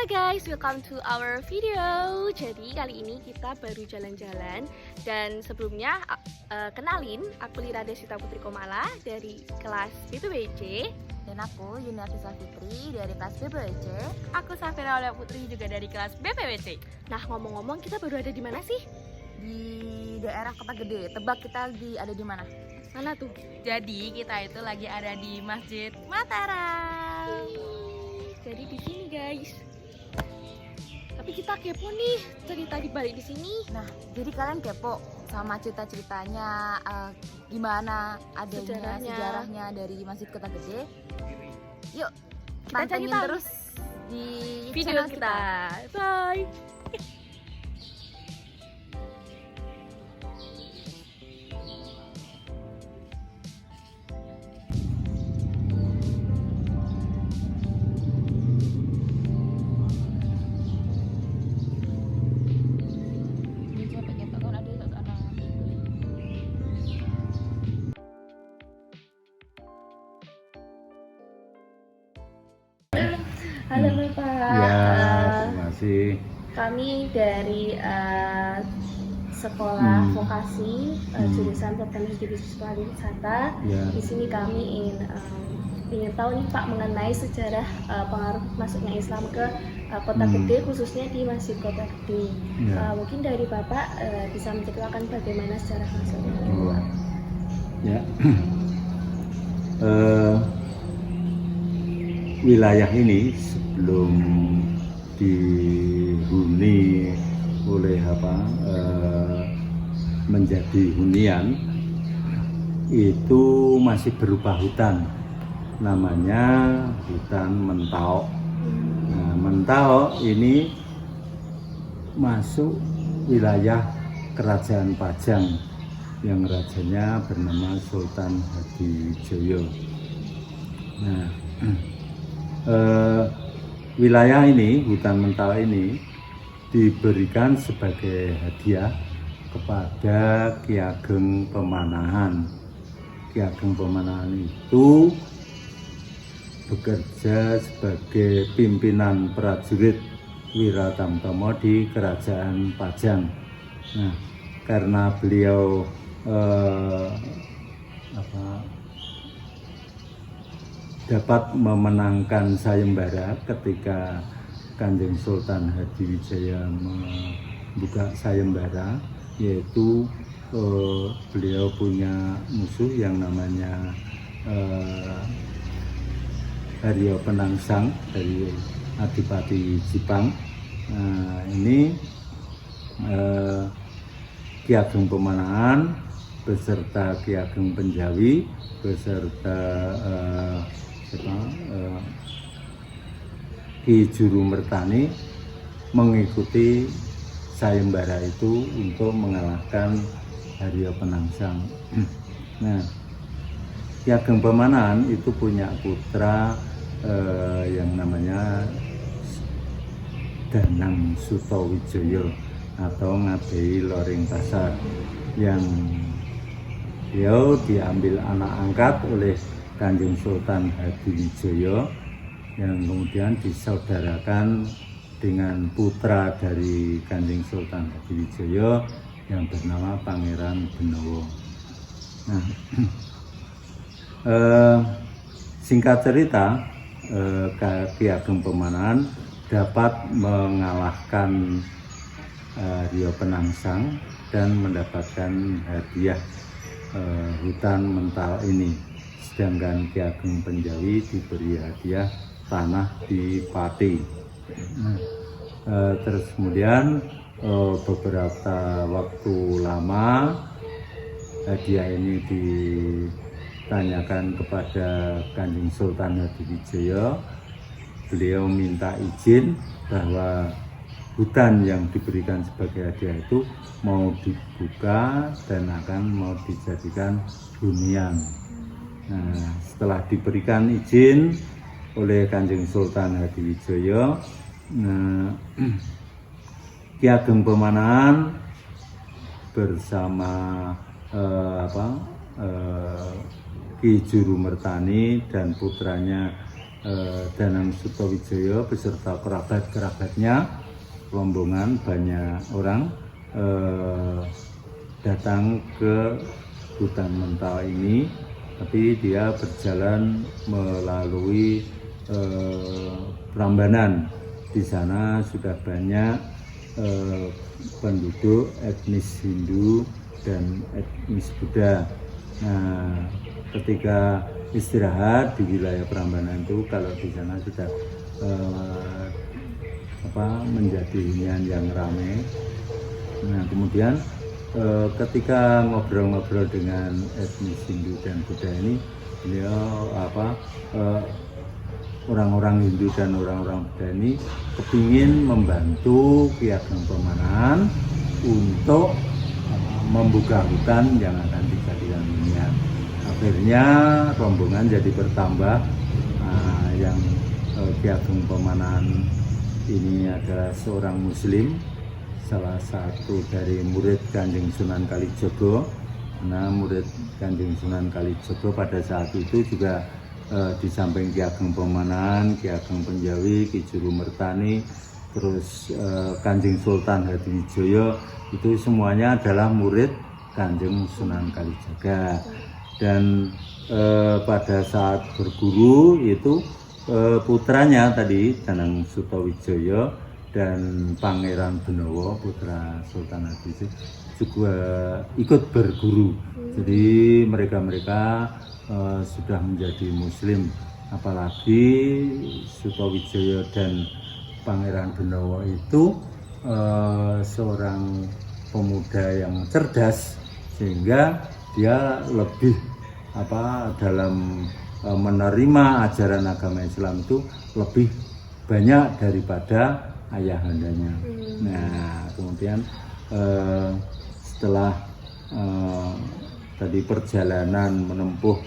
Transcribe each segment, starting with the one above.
Halo guys, welcome to our video. Jadi kali ini kita baru jalan-jalan. Dan sebelumnya kenalin, aku Lira Desita Putri Komala dari kelas BPWC. Dan aku Yuniati Safitri dari kelas BPWC. Aku Safira Aulia Putri juga dari kelas BPWC. Nah, ngomong-ngomong, kita baru ada di mana sih? Di daerah Kota Gede. Tebak kita ada di mana? Mana tuh? Jadi kita itu lagi ada di Masjid Mataram. Jadi di sini guys. Tapi kita kepo nih cerita di balik di sini. Nah, jadi kalian kepo sama cerita-ceritanya gimana adanya sejarahnya dari Masjid Kota Gede? Yuk, pantengin terus di Video channel kita. Bye. Halo Bapak. Ya, terima kasih. Kami dari sekolah vokasi jurusan Pertanian Divisi Pariwisata. Ya. Di sini kami ingin tahu nih Pak mengenai sejarah pengaruh masuknya Islam ke Kota Gede, khususnya di Masjid Kota Gede. Ya. Mungkin dari Bapak bisa menceritakan bagaimana sejarah masuknya. Ya. Wilayah ini sebelum dihuni oleh menjadi hunian itu masih berupa hutan, namanya hutan Mentau. Nah, Mentau ini masuk wilayah Kerajaan Pajang yang rajanya bernama Sultan Hadijoyo. Nah, wilayah ini, hutan Mentau ini diberikan sebagai hadiah kepada Ki Ageng Pemanahan. Ki Ageng Pemanahan itu bekerja sebagai pimpinan prajurit Wiratamtomo di Kerajaan Pajang. Nah, karena beliau dapat memenangkan sayembara ketika Kanjeng Sultan Hadiwijaya membuka sayembara, yaitu beliau punya musuh yang namanya Haryo Penangsang dari Adipati Jipang. Nah, ini Ki Ageng Pemanahan beserta Ki Ageng Penjawi beserta Ki Juru Mertani mengikuti sayembara itu untuk mengalahkan Haryo Penangsang. Nah, Ki Ageng Pemanahan itu punya putra yang namanya Danang Sutawijoyo atau Ngabei Loring Pasar, yang beliau diambil anak angkat oleh Kanjeng Sultan Hadiwijaya yang kemudian disaudarakan dengan putra dari Kanjeng Sultan Hadiwijaya yang bernama Pangeran Benowo. Nah, singkat cerita, Ki Ageng Pemanahan dapat mengalahkan Haryo Penangsang dan mendapatkan hadiah hutan Mentau ini, sedangkan Ki Ageng Penjawi diberi hadiah tanah di Pati. Nah, terus kemudian beberapa waktu lama hadiah ini ditanyakan kepada Kanjeng Sultan Hadiwijaya. Beliau minta izin bahwa hutan yang diberikan sebagai hadiah itu mau dibuka dan akan mau dijadikan hunian. Nah, setelah diberikan izin oleh Kanjeng Sultan Hadiwijaya, Ki Ageng Pemanahan bersama Ki Juru Mertani dan putranya Danang Sutowijoyo beserta kerabat-kerabatnya, rombongan banyak orang datang ke hutan Mentawai ini, tapi dia berjalan melalui Prambanan. Di sana sudah banyak penduduk etnis Hindu dan etnis Buddha. Nah, ketika istirahat di wilayah Prambanan itu, kalau di sana sudah menjadi hunian yang ramai. Nah, kemudian ketika ngobrol-ngobrol dengan etnis Hindu dan Buddha ini, beliau orang-orang Hindu dan orang-orang Buddha ini kepingin membantu Ki Ageng Pemanahan untuk membuka hutan yang akan dijadikan hunian. Akhirnya rombongan jadi bertambah, yang Ki Ageng Pemanahan ini adalah seorang Muslim, salah satu dari murid Kanjeng Sunan Kalijogo. Nah, murid Kanjeng Sunan Kalijogo pada saat itu juga di samping Ki Ageng Pemanahan, Ki Ageng Penjawi, Ki Juru Mertani, terus Kanjeng Sultan Hadiwijoyo, itu semuanya adalah murid Kanjeng Sunan Kalijaga. Dan pada saat berguru itu putranya tadi Danang Sutowijoyo dan Pangeran Benowo putra Sultan Hadiwijoyo juga ikut berguru. Jadi mereka sudah menjadi Muslim, apalagi Sutowijoyo dan Pangeran Benowo itu seorang pemuda yang cerdas, sehingga dia lebih dalam menerima ajaran agama Islam itu lebih banyak daripada ayahandanya. Nah, kemudian setelah tadi perjalanan menempuh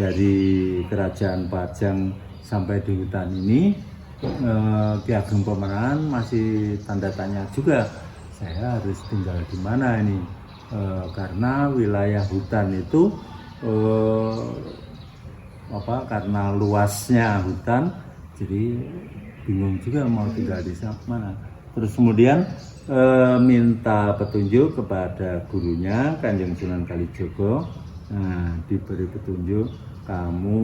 dari Kerajaan Pajang sampai di hutan ini, Ki Ageng Pemanahan masih tanda tanya juga, saya harus tinggal di mana ini, karena wilayah hutan itu karena luasnya hutan, jadi bingung juga mau tinggal di mana. Terus kemudian minta petunjuk kepada gurunya Kanjeng Sunan Kalijogo. Nah, diberi petunjuk, kamu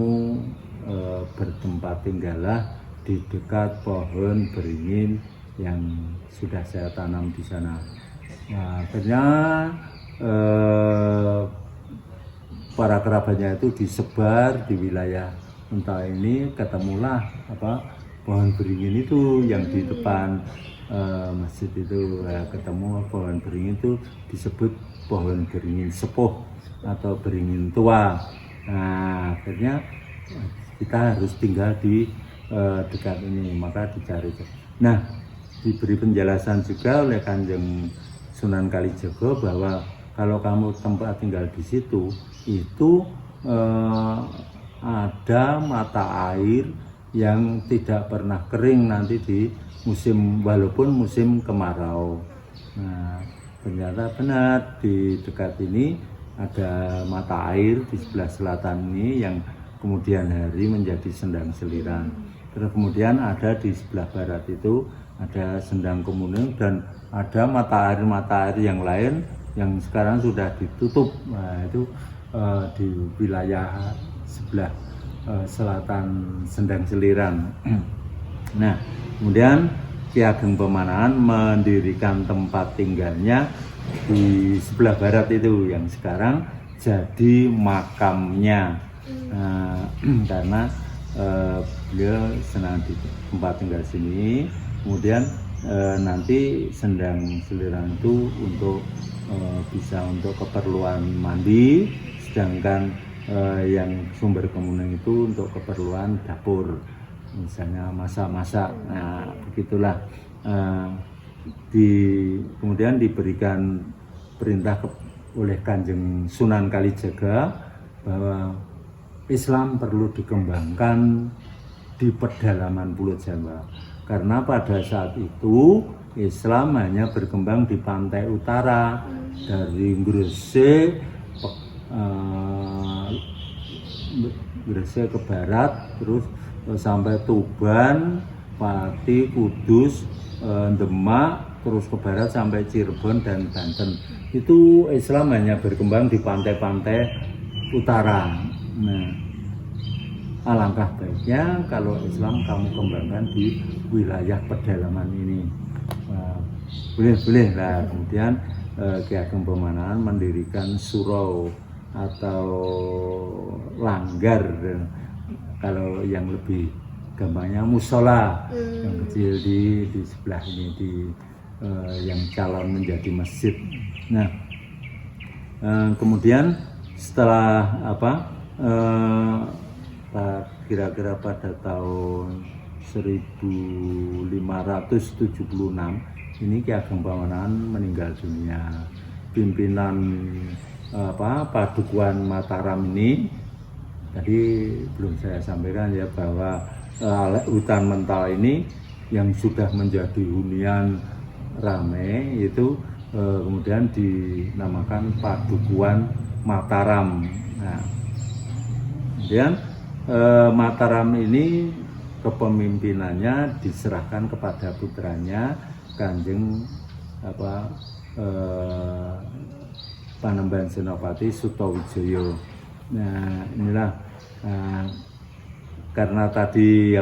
bertempat tinggallah di dekat pohon beringin yang sudah saya tanam di sana. Nah, akhirnya para kerabatnya itu disebar di wilayah Mentawai ini, ketemulah pohon beringin itu yang di depan masjid itu. Ketemu pohon beringin itu disebut pohon beringin sepuh atau beringin tua. Nah, akhirnya kita harus tinggal di dekat ini, maka dicari. Nah, diberi penjelasan juga oleh Kanjeng Sunan Kalijogo bahwa kalau kamu tempat tinggal di situ itu ada mata air yang tidak pernah kering nanti di musim, walaupun musim kemarau. Nah, ternyata benar di dekat ini ada mata air di sebelah selatan ini yang kemudian hari menjadi Sendang Seliran. Terus kemudian ada di sebelah barat itu ada Sendang Kemuning, dan ada mata air yang lain yang sekarang sudah ditutup. Nah, itu di wilayah sebelah selatan Sendang Seliran. Nah, kemudian Ki Ageng Pemanahan mendirikan tempat tinggalnya di sebelah barat itu yang sekarang jadi makamnya. Karena beliau senang di tempat tinggal sini. Kemudian nanti Sendang Seliran itu untuk bisa untuk keperluan mandi, sedangkan yang Sumber Kemuning itu untuk keperluan dapur, misalnya masak-masak. Nah, begitulah. Kemudian diberikan perintah oleh Kanjeng Sunan Kalijaga bahwa Islam perlu dikembangkan di pedalaman Pulau Jawa, karena pada saat itu Islam hanya berkembang di pantai utara, dari Gresik ke barat, terus sampai Tuban, Pati, Kudus, Demak, terus ke barat sampai Cirebon dan Banten. Itu Islam hanya berkembang di pantai-pantai utara. Nah, alangkah baiknya kalau Islam kamu kembangkan di wilayah pedalaman ini. Boleh lah. Kemudian Ki Ageng Pemanahan mendirikan surau atau langgar, kalau yang lebih gampangnya musola yang kecil di sebelah ini yang calon menjadi masjid. Nah, kemudian setelah kira-kira pada tahun 1576 ini Ki Ageng Pemanahan meninggal dunia. Pimpinan Padukuhan Mataram ini tadi belum saya sampaikan ya, bahwa hutan mental ini yang sudah menjadi hunian ramai itu kemudian dinamakan Padukuhan Mataram. Nah, kemudian Mataram ini kepemimpinannya diserahkan kepada putranya Kanjeng Panembahan Senopati Sutowijoyo. Nah, inilah karena tadi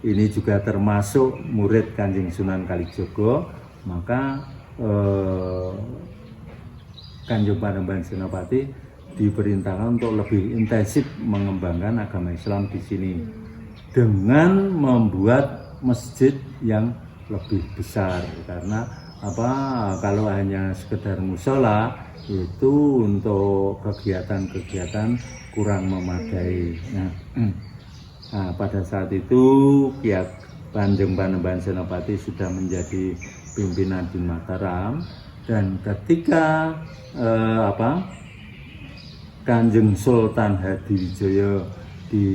ini juga termasuk murid Kanjeng Sunan Kalijogo, maka Kanjeng Panembahan Senopati diperintahkan untuk lebih intensif mengembangkan agama Islam di sini dengan membuat masjid yang lebih besar. Karena kalau hanya sekedar musola itu untuk kegiatan-kegiatan kurang memadai. Nah, pada saat itu Kanjeng Panembahan Senopati sudah menjadi pimpinan di Mataram, dan ketika Kanjeng Sultan Hadiwijaya di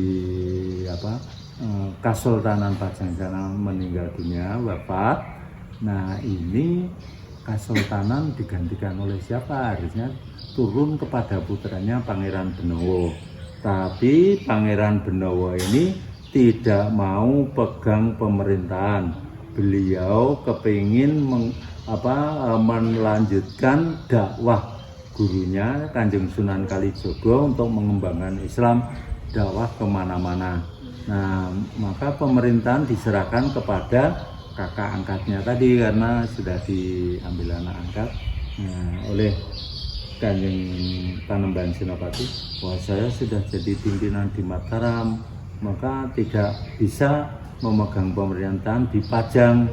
Kasultanan Pajajaran meninggal dunia, wafat. Nah, ini Kasultanan digantikan oleh siapa? Harusnya turun kepada putranya Pangeran Benowo. Tapi Pangeran Benowo ini tidak mau pegang pemerintahan. Beliau kepingin melanjutkan dakwah gurunya Kanjeng Sunan Kalijogo untuk mengembangkan Islam, dakwah kemana-mana. Nah, maka pemerintahan diserahkan kepada kakak angkatnya tadi karena sudah diambil anak angkat oleh Kanjeng Panembahan Senopati. Wah, saya sudah jadi pimpinan di Mataram, maka tidak bisa memegang pemerintahan di Pajang.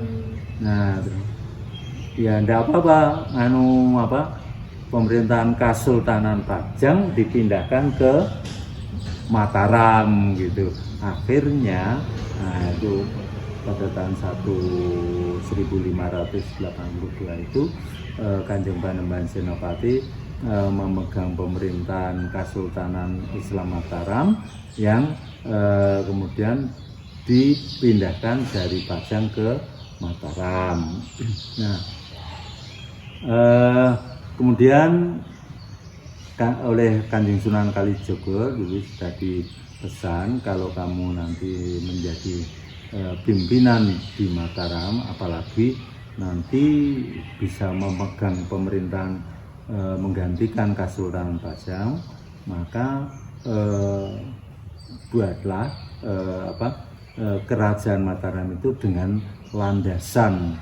Nah, ya enggak apa-apa, pemerintahan Kasultanan Pajang dipindahkan ke Mataram gitu. Akhirnya itu pada tahun 1582 itu Kanjeng Panembahan Senopati memegang pemerintahan Kasultanan Islam Mataram yang kemudian dipindahkan dari Pajang ke Mataram. Nah, kemudian oleh Kanjeng Sunan Kalijogo dulu sudah dipesan, kalau kamu nanti menjadi pimpinan di Mataram, apalagi nanti bisa memegang pemerintahan menggantikan Kasultanan Pajang, maka buatlah kerajaan Mataram itu dengan landasan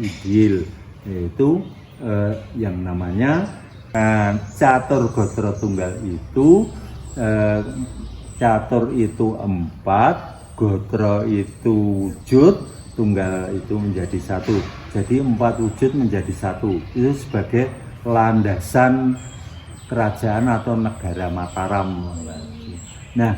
ideal, yaitu yang namanya catur gotro tunggal. Itu catur itu 4, gotro itu wujud, tunggal itu menjadi 1. Jadi 4 wujud menjadi 1. Itu sebagai landasan kerajaan atau negara Mataram. Nah,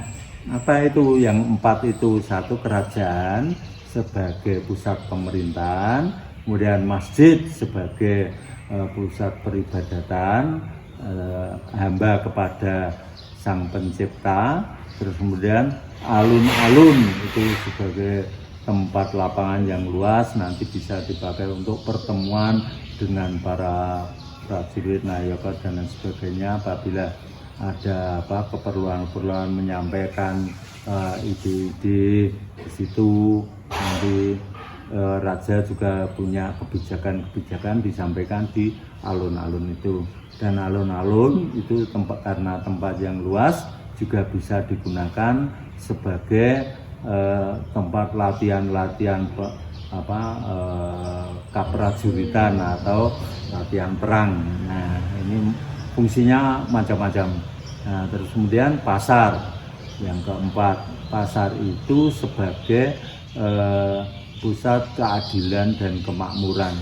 apa itu yang 4 itu? 1 kerajaan sebagai pusat pemerintahan, kemudian masjid sebagai pusat peribadatan, hamba kepada Sang Pencipta, terus kemudian alun-alun itu sebagai tempat lapangan yang luas, nanti bisa dipakai untuk pertemuan dengan para prajurit, nayoka dan lain sebagainya apabila ada keperluan menyampaikan ide-ide di situ. Nanti raja juga punya kebijakan-kebijakan disampaikan di alun-alun itu, dan alun-alun itu karena tempat yang luas juga bisa digunakan sebagai tempat latihan-latihan keprajuritan atau latihan perang. Nah, ini fungsinya macam-macam. Nah, terus kemudian pasar yang keempat, pasar itu sebagai pusat keadilan dan kemakmuran.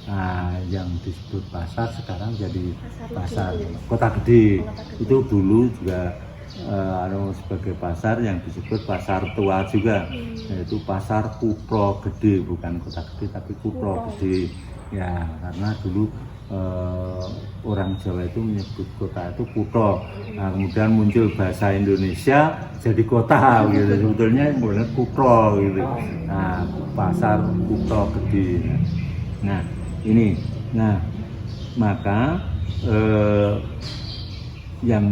Nah, yang disebut pasar sekarang jadi pasar Kota Gede. Itu dulu juga sebagai pasar yang disebut pasar tua juga, yaitu pasar Kutro Gede, bukan Kota Gede tapi Kutro Gede. Ya, karena dulu orang Jawa itu menyebut kota itu kutho. Nah, kemudian muncul bahasa Indonesia jadi kota gitu. Sebetulnya benar kutho gitu. Nah, pasar Kutro Gede. Nah, ini. Nah, maka yang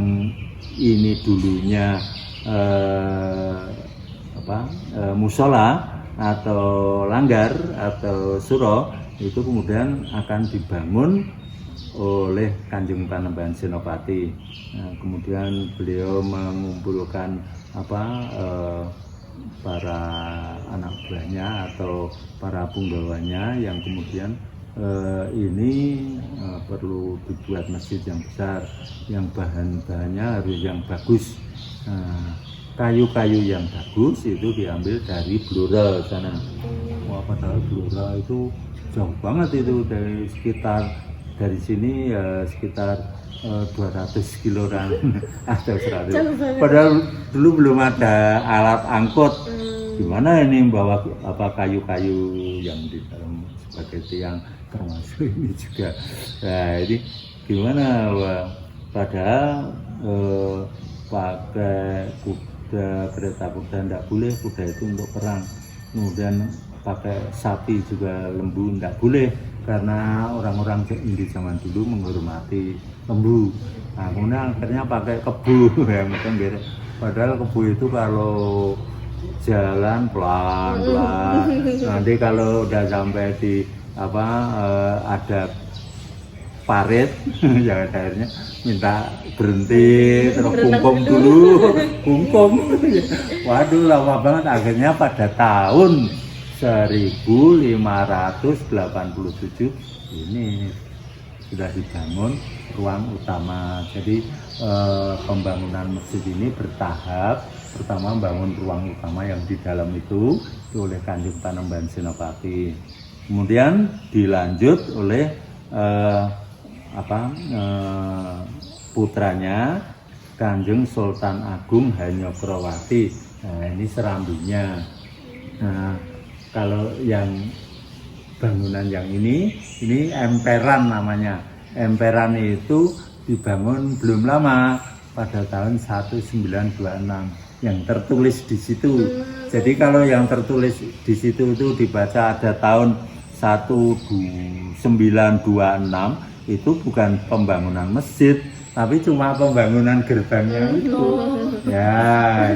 ini dulunya musola atau langgar atau suro, itu kemudian akan dibangun oleh Kanjeng Panembahan Senopati. Nah, kemudian beliau mengumpulkan para anak buahnya atau para punggawanya yang kemudian ini perlu dibuat masjid yang besar, yang bahan-bahannya harus yang bagus. Nah, kayu-kayu yang bagus itu diambil dari Blora sana. Wah, padahal Blora itu jauh banget itu, dari sini ya sekitar 200 kiloan atau 100. Padahal dulu belum ada alat angkut. Gimana ini membawa kayu-kayu yang di dalam sebagai tiang, termasuk ini juga. Nah, ini gimana? Padahal pakai kuda, kereta kuda tidak boleh, kuda itu untuk perang. Kemudian pakai sapi juga, lembu tidak boleh, karena orang-orang di zaman dulu menghormati lembu. Nah, kemudian akhirnya pakai kebu yang beres. Padahal kebu itu kalau jalan pelan-pelan, nanti kalau udah sampai di ada parit ya akhirnya minta berhenti, terus kungkum dulu, kungkum. Waduh, lama banget. Akhirnya pada tahun 1587 ini sudah dibangun ruang utama. Jadi pembangunan masjid ini bertahap. Pertama bangun ruang utama yang di dalam itu oleh Kanjeng Panembahan Senopati. Kemudian dilanjut oleh putranya Kanjeng Sultan Agung Hanyokroowati. Nah, ini serambinya. Nah, kalau yang bangunan yang ini emperan namanya. Emperan itu dibangun belum lama, pada tahun 1926 yang tertulis di situ. Jadi kalau yang tertulis di situ itu dibaca ada tahun 1926, itu bukan pembangunan masjid, tapi cuma pembangunan gerbangnya itu. Ya,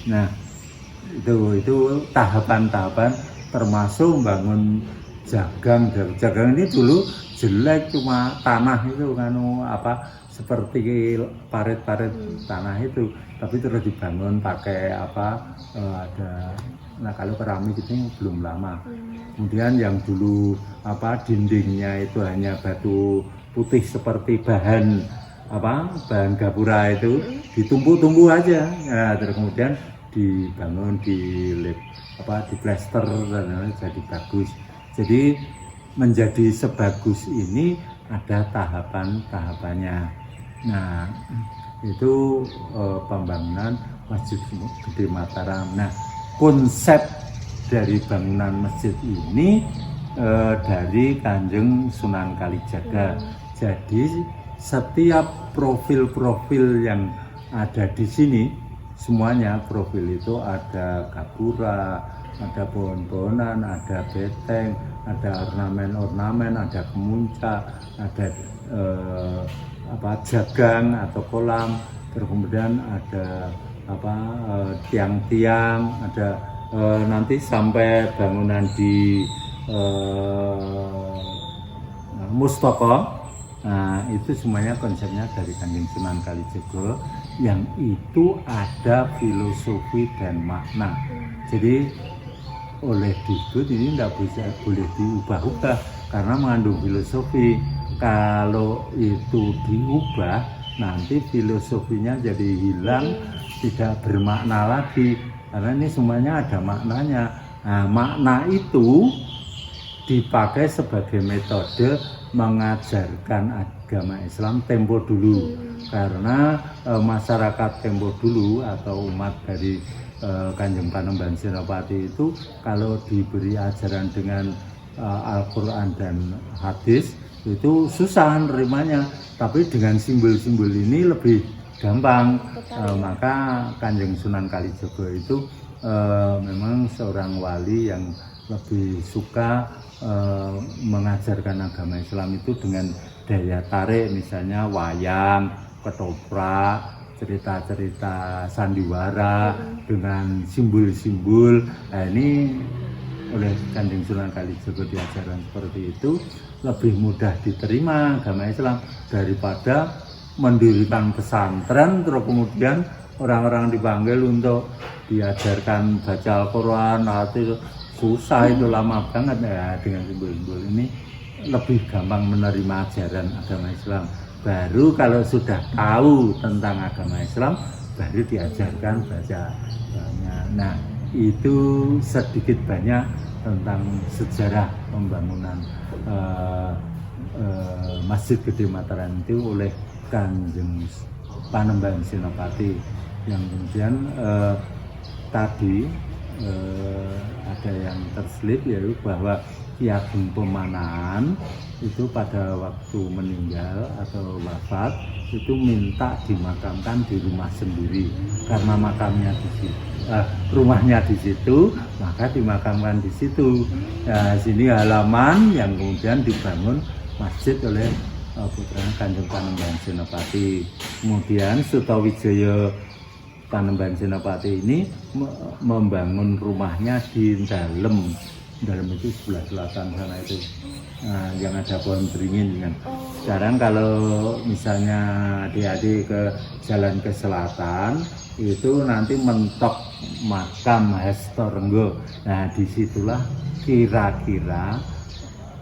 nah itu tahapan-tahapan, termasuk membangun jagang. Jagang ini dulu jelek, cuma tanah itu kan seperti parit-parit tanah itu, tapi terus dibangun pakai nah kalau keramik itu belum lama. Kemudian yang dulu dindingnya itu hanya batu putih seperti bahan gapura itu, ditumpuk-tumpuk aja. Nah, terus kemudian dibangun, diplester dan jadi bagus. Jadi menjadi sebagus ini ada tahapan-tahapannya. Nah, itu pembangunan Masjid Gede Mataram. Nah, konsep dari bangunan masjid ini dari Kanjeng Sunan Kalijaga. Jadi setiap profil-profil yang ada di sini, semuanya profil itu ada gapura, ada pohon-pohonan, ada beteng, ada ornamen-ornamen, ada kemuncak, ada jagang atau kolam, terus kemudian ada tiang-tiang, ada nanti sampai bangunan di Mustoko. Nah, itu semuanya konsepnya dari Kanjeng Sunan Kalijaga yang itu ada filosofi dan makna. Jadi oleh Dikbud ini tidak boleh diubah-ubah karena mengandung filosofi. Kalau itu diubah, nanti filosofinya jadi hilang, tidak bermakna lagi. Karena ini semuanya ada maknanya. Nah, makna itu dipakai sebagai metode mengajarkan agama Islam tempo dulu. Karena masyarakat tempo dulu atau umat dari Kanjeng Panembahan Senopati itu kalau diberi ajaran dengan Al-Quran dan hadis itu susah nerimanya, tapi dengan simbol-simbol ini lebih gampang. Maka Kanjeng Sunan Kalijaga itu memang seorang wali yang lebih suka mengajarkan agama Islam itu dengan daya tarik, misalnya wayang, ketoprak, cerita-cerita sandiwara dengan simbol-simbol. Nah, ini oleh Kanjeng Sunan Kalijaga diajarkan seperti itu lebih mudah diterima agama Islam daripada mendirikan pesantren terus kemudian orang-orang dipanggil untuk diajarkan baca Al-Quran. Nah, itu susah, itu lama banget ya. Dengan simbol-simbol ini lebih gampang menerima ajaran agama Islam. Baru kalau sudah tahu tentang agama Islam baru diajarkan baca. Nah, itu sedikit banyak tentang sejarah pembangunan Masjid Gede Mataram itu oleh Kanjeng Panembahan Senopati, yang kemudian tadi ada yang terselip yaitu bahwa Ki Ageng Pemanahan itu pada waktu meninggal atau wafat itu minta dimakamkan di rumah sendiri karena makamnya di situ, rumahnya di situ, maka dimakamkan di situ. Nah, sini halaman yang kemudian dibangun masjid oleh putra Kanjeng Panembahan Senopati. Kemudian Sutawijaya Panembahan Senopati ini membangun rumahnya di dalam itu sebelah selatan sana itu, yang ada pohon beringin kan. Sekarang kalau misalnya adik-adik ke jalan ke selatan itu nanti mentok makam Hestorenggo. Nah, disitulah kira-kira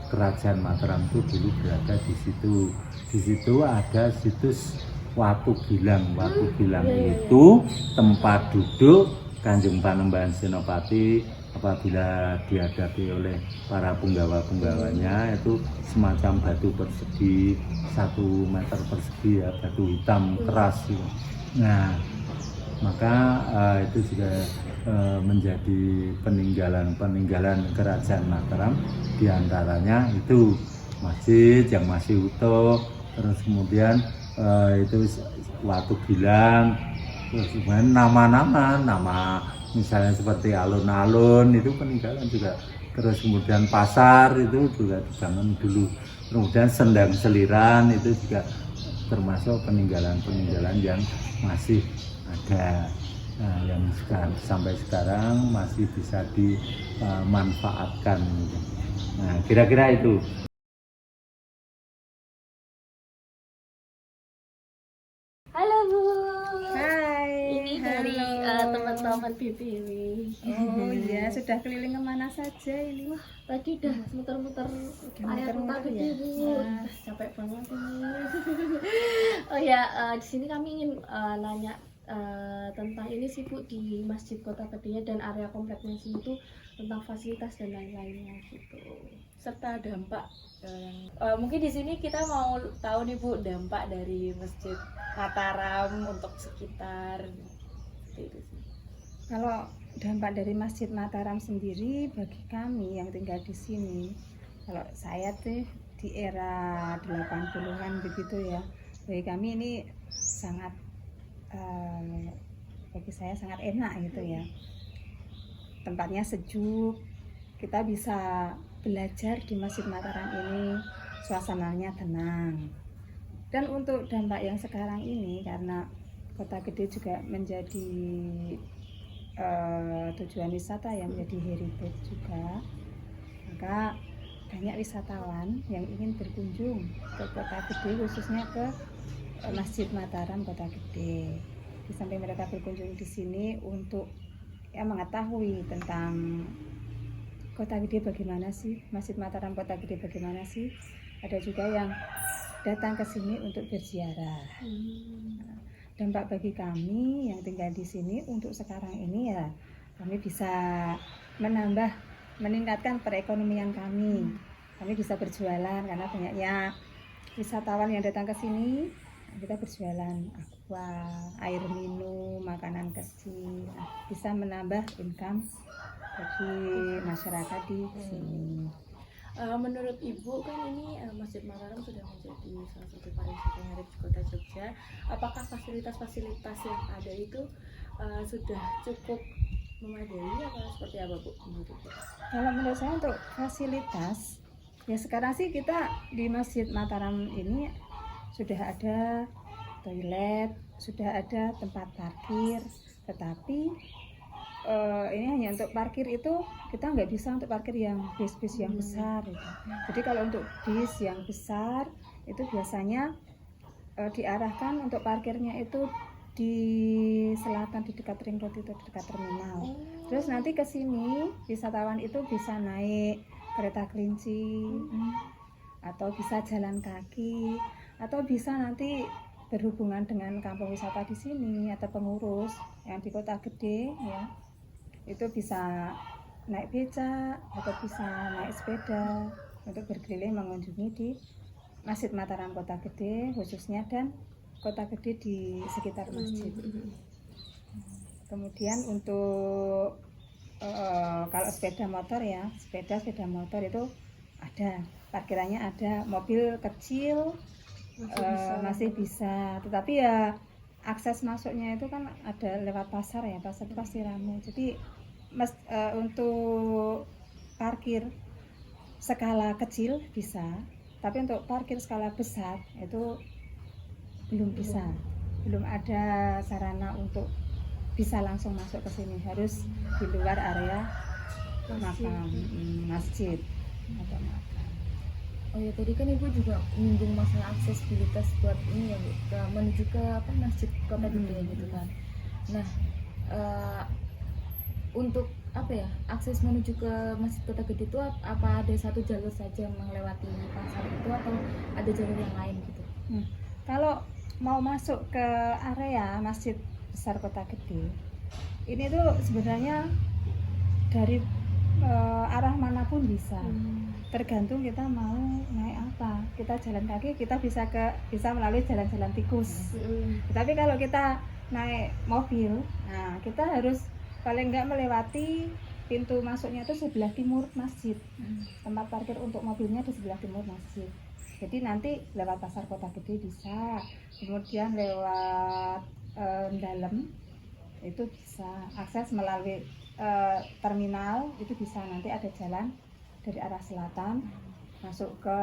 Kerajaan Mataram itu dulu berada di situ. Di situ ada situs Watu Gilang. Watu Gilang itu tempat duduk Kanjeng Panembahan Senopati apabila dihadapi oleh para punggawa-punggawanya. Itu semacam batu persegi 1 meter persegi ya, batu hitam keras gitu. Nah, maka itu juga menjadi peninggalan Kerajaan Mataram, diantaranya itu masjid yang masih utuh, terus kemudian itu Watu Gilang, terus kemudian nama misalnya seperti alun-alun itu peninggalan juga, terus kemudian pasar itu juga dibangun dulu, kemudian Sendang Seliran itu juga termasuk peninggalan yang masih ada. Nah, yang sampai sekarang masih bisa dimanfaatkan. Nah, kira-kira itu. Halo Bu. Hai. Ini dari teman-teman BPW. Oh iya, sudah keliling kemana saja ini? Wah, tadi udah muter-muter area kota gede Bu. Udah capek banget ini. Oh ya, di sini kami ingin nanya tentang ini sih Bu, di Masjid Kota Gede dan area kompleknya sini itu tentang fasilitas dan lain-lainnya gitu, Serta dampak. Mungkin di sini kita mau tahu nih Bu, dampak dari Masjid Mataram untuk sekitar. Itu sih. Kalau dampak dari Masjid Mataram sendiri bagi kami yang tinggal di sini, kalau saya tuh di era 80-an begitu ya, bagi kami ini sangat bagi saya sangat enak gitu ya. Tempatnya sejuk, kita bisa belajar di Masjid Mataram ini, suasananya tenang. Dan untuk dampak yang sekarang ini, karena Kota Gede juga menjadi tujuan wisata yang menjadi heritage juga, maka banyak wisatawan yang ingin berkunjung ke Kota Gede, khususnya ke Masjid Mataram Kota Gede. Di samping mereka berkunjung di sini untuk mengetahui tentang Kota Gede bagaimana sih, Masjid Mataram Kota Gede bagaimana sih, ada juga yang datang ke sini untuk berziarah. Dampak bagi kami yang tinggal di sini untuk sekarang ini ya, kami bisa meningkatkan perekonomian kami. Kami bisa berjualan karena banyaknya wisatawan yang datang ke sini. Kita berjualan aqua, air minum, makanan kecil, bisa menambah income bagi masyarakat di sini. Menurut Ibu kan ini Masjid Mataram sudah menjadi salah satu pariwisata yang ada di Kota Jogja. Apakah fasilitas-fasilitas yang ada itu sudah cukup memadai atau seperti apa Bu? Kalau menurut saya untuk fasilitas, ya sekarang sih kita di Masjid Mataram ini sudah ada toilet, sudah ada tempat parkir, tetapi ini hanya untuk parkir itu kita nggak bisa untuk parkir yang bis-bis yang besar gitu. Jadi kalau untuk bis yang besar itu biasanya diarahkan untuk parkirnya itu di selatan, di dekat ring road itu, di dekat terminal. Terus nanti ke sini wisatawan itu bisa naik kereta kelinci atau bisa jalan kaki atau bisa nanti berhubungan dengan kampung wisata di sini atau pengurus yang di Kota Gede ya. Itu bisa naik becak atau bisa naik sepeda untuk berkeliling mengunjungi di Masjid Mataram Kota Gede khususnya dan Kota Gede di sekitar masjid. Kemudian untuk kalau sepeda motor ya, sepeda motor itu ada parkirannya, ada mobil kecil masih bisa, tetapi ya akses masuknya itu kan ada lewat pasar ya, pasar itu pasti ramai. Jadi untuk parkir skala kecil bisa, tapi untuk parkir skala besar itu belum bisa, belum ada sarana untuk bisa langsung masuk ke sini, harus di luar area makam masjid atau makam. Oh ya, tadi kan Ibu juga menyinggung masalah aksesibilitas buat ini ya Bu, menuju ke Masjid Kota Gede gitu kan. Nah, untuk akses menuju ke Masjid Kota Gede itu apa ada satu jalur saja melewati pasar itu atau ada jalur yang lain gitu? Kalau mau masuk ke area Masjid Besar Kota Gede, ini tuh sebenarnya dari arah manapun bisa. Tergantung kita mau naik apa. Kita jalan kaki, kita bisa melalui jalan-jalan tikus. Tapi kalau kita naik mobil, nah kita harus paling nggak melewati pintu masuknya itu sebelah timur masjid. Tempat parkir untuk mobilnya di sebelah timur masjid. Jadi nanti lewat pasar Kota Gede bisa, kemudian lewat dalam itu bisa, akses melalui terminal itu bisa, nanti ada jalan dari arah selatan masuk ke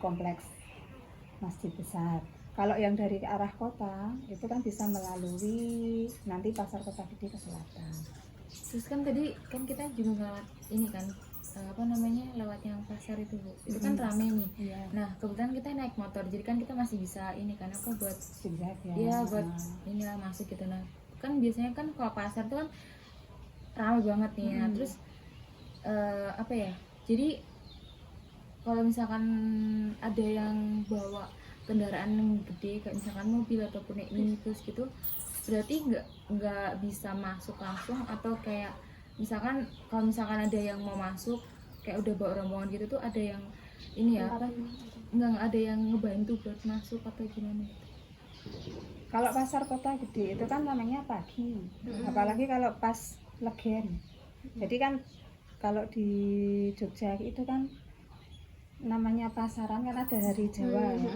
kompleks masjid besar. Kalau yang dari arah kota itu kan bisa melalui nanti pasar Kota Gede ke selatan. Terus kan tadi kan kita juga lewat ini kan lewat yang pasar itu Bu, itu kan rame nih. Iya. Nah kebetulan kita naik motor, jadi kan kita masih bisa ini kan buat Zigzag ya. iya buat inilah masuk gitu. Nah kan biasanya kan kalau pasar tuh kan ramai banget nih. Nah terus jadi kalau misalkan ada yang bawa kendaraan yang gede kayak misalkan mobil ataupun naik minibus gitu, berarti nggak bisa masuk langsung, atau kayak misalkan kalau misalkan ada yang mau masuk kayak udah bawa rombongan gitu tuh ada yang ini ya nggak ada yang ngebantu buat masuk atau gimana? Kalau pasar Kota Gede itu kan namanya pagi, apalagi kalau pas Legen. Jadi kan kalau di Jogja itu kan namanya pasaran kan ada hari Jawa ya.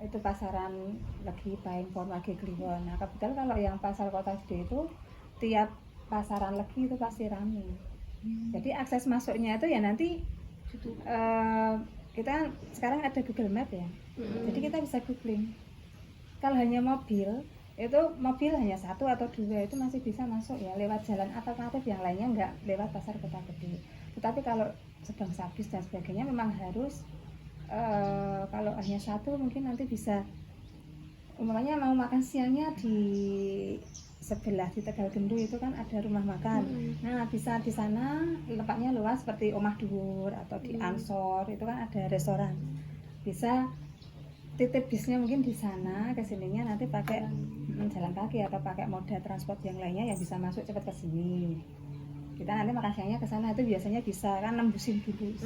Itu pasaran Legi, Paing, Pon, Wage, Kliwon. Nah kebetulan kalau yang pasar Kota Gede itu tiap pasaran Legi itu pasti ramai. Jadi akses masuknya itu ya nanti kita sekarang ada Google Map ya. Jadi kita bisa googling. Kalau hanya mobil itu mobil hanya 1 atau 2 itu masih bisa masuk ya lewat jalan alternatif yang lainnya, nggak lewat pasar Kota Gede. Tetapi kalau sedang habis dan sebagainya memang harus kalau hanya 1 mungkin nanti bisa umpamanya mau makan siangnya di sebelah di Tegal Gendu itu kan ada rumah makan. Nah bisa di sana tempatnya luas seperti Omah Dhuwur atau di Ansor itu kan ada restoran. Bisa titip bisnya mungkin di sana, kesininya nanti pakai jalan kaki atau pakai moda transport yang lainnya yang bisa masuk cepat ke sini. Kita nanti makan siangnya ke sana itu biasanya bisa kan nembusin dulu.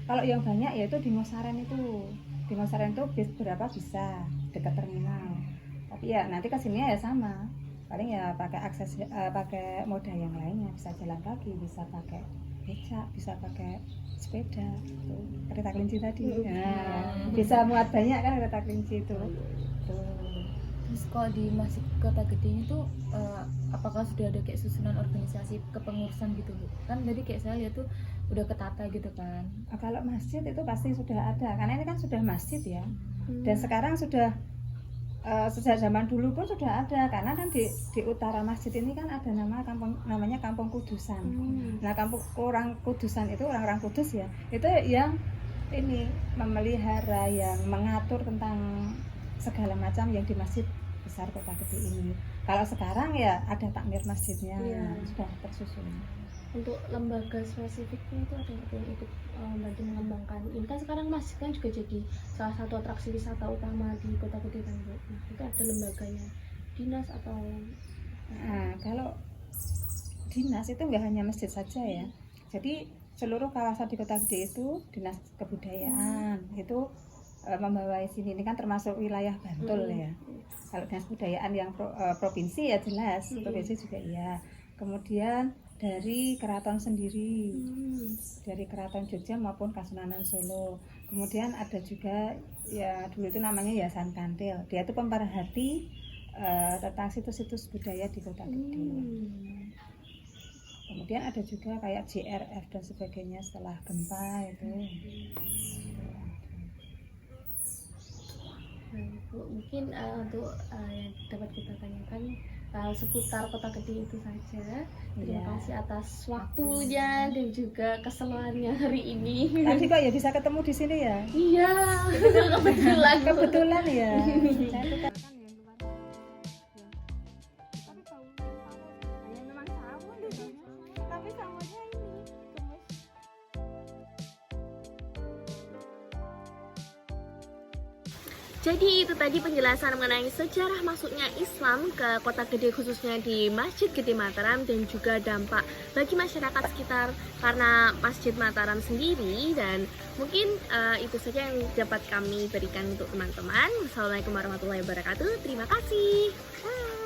Kalau yang banyak ya itu di Mosaren itu. Di Mosaren itu bis berapa bisa dekat terminal. Tapi ya nanti ke sini ya sama. Paling ya pakai akses pakai moda yang lainnya, bisa jalan kaki, bisa pakai becak, bisa pakai sepeda gitu. Kereta kelinci tadi. Nah, bisa muat banyak kan kereta kelinci itu. Tuh. Terus kalau di Masjid Kota Gede ini tuh apakah sudah ada kayak susunan organisasi kepengurusan gitu Bu? Kan tadi kayak saya lihat tuh udah ketata gitu kan. Kalau masjid itu pasti sudah ada, karena ini kan sudah masjid ya. Dan sekarang sudah sejak zaman dulu pun sudah ada, karena kan di utara masjid ini kan ada namanya Kampung Kudusan. Nah orang Kudusan itu orang-orang Kudus ya, itu yang ini memelihara, yang mengatur tentang segala macam yang di masjid besar Kota Gede ini. Kalau sekarang ya ada takmir masjidnya, sudah tersusun. Untuk lembaga spesifiknya itu ada yang ikut bantu mengembangkan ini kan sekarang masjid kan juga jadi salah satu atraksi wisata utama di Kota Gede kan Bu. Nah, itu ada lembaganya dinas atau kalau dinas itu nggak hanya masjid saja ya, jadi seluruh kawasan di Kota Gede itu dinas kebudayaan itu membawai sini. Ini kan termasuk wilayah Bantul ya. Kalau dinas kebudayaan yang provinsi ya jelas, provinsi juga iya. Kemudian dari keraton sendiri, dari keraton Jogja maupun Kasunanan Solo. Kemudian ada juga ya dulu itu namanya Yayasan Kantil, dia itu pemerhati tentang situs-situs budaya di Kota Gede. Kemudian ada juga kayak JRF dan sebagainya setelah gempa itu. Bu, mungkin untuk yang dapat kita tanyakan seputar Kota Gede itu saja. Terima kasih atas waktunya dan juga keseruannya hari ini. Tadi kok ya bisa ketemu di sini ya? Iya, kebetulan ya. Saya itu kan yang luar tapi tahu ya memang sama deh, tapi samanya ini gemes. Jadi itu tadi penjelasan mengenai sejarah masuknya Islam ke Kota Gede, khususnya di Masjid Gede Mataram, dan juga dampak bagi masyarakat sekitar karena Masjid Mataram sendiri. Dan mungkin itu saja yang dapat kami berikan untuk teman-teman. Wassalamualaikum warahmatullahi wabarakatuh. Terima kasih. Bye.